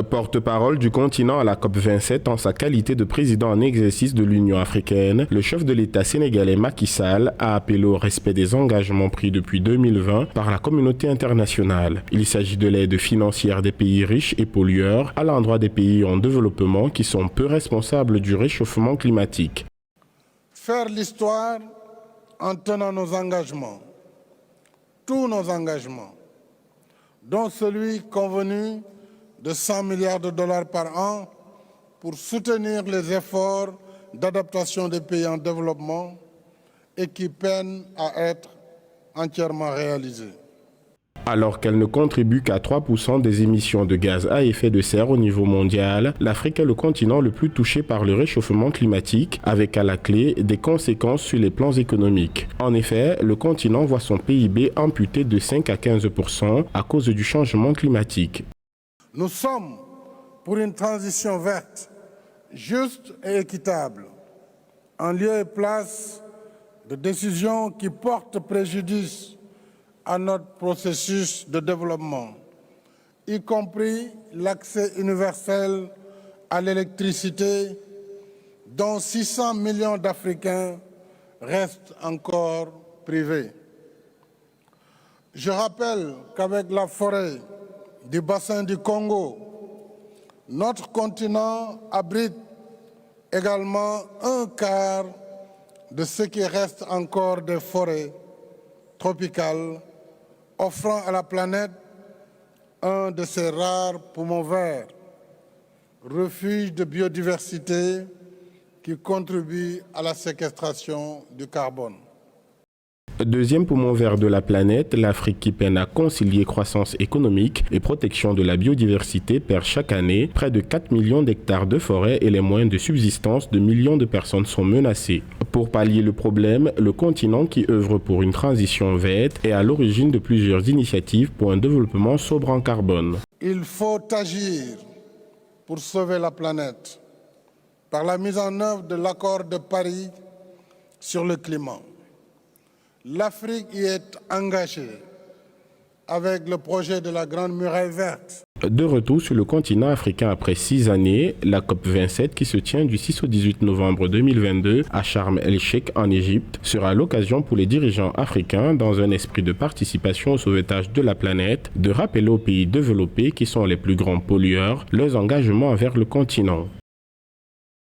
Porte-parole du continent à la COP27 en sa qualité de président en exercice de l'Union africaine, le chef de l'État sénégalais Macky Sall a appelé au respect des engagements pris depuis 2020 par la communauté internationale. Il s'agit de l'aide financière des pays riches et pollueurs à l'endroit des pays en développement qui sont peu responsables du réchauffement climatique. Faire l'histoire en tenant nos engagements, tous nos engagements, dont celui convenu de 100 milliards de dollars par an pour soutenir les efforts d'adaptation des pays en développement et qui peinent à être entièrement réalisés. Alors qu'elle ne contribue qu'à 3% des émissions de gaz à effet de serre au niveau mondial, l'Afrique est le continent le plus touché par le réchauffement climatique, avec à la clé des conséquences sur les plans économiques. En effet, le continent voit son PIB amputé de 5 à 15% à cause du changement climatique. Nous sommes pour une transition verte, juste et équitable, en lieu et place de décisions qui portent préjudice à notre processus de développement, y compris l'accès universel à l'électricité, dont 600 millions d'Africains restent encore privés. Je rappelle qu'avec la forêt du bassin du Congo, notre continent abrite également un quart de ce qui reste encore des forêts tropicales, offrant à la planète un de ses rares poumons verts, refuge de biodiversité qui contribue à la séquestration du carbone. Deuxième poumon vert de la planète, l'Afrique qui peine à concilier croissance économique et protection de la biodiversité perd chaque année près de 4 millions d'hectares de forêt et les moyens de subsistance de millions de personnes sont menacés. Pour pallier le problème, le continent qui œuvre pour une transition verte est à l'origine de plusieurs initiatives pour un développement sobre en carbone. Il faut agir pour sauver la planète par la mise en œuvre de l'accord de Paris sur le climat. L'Afrique y est engagée avec le projet de la Grande Muraille Verte. De retour sur le continent africain après 6 années, la COP27 qui se tient du 6 au 18 novembre 2022 à Sharm el-Sheikh en Égypte sera l'occasion pour les dirigeants africains, dans un esprit de participation au sauvetage de la planète, de rappeler aux pays développés qui sont les plus grands pollueurs leurs engagements envers le continent.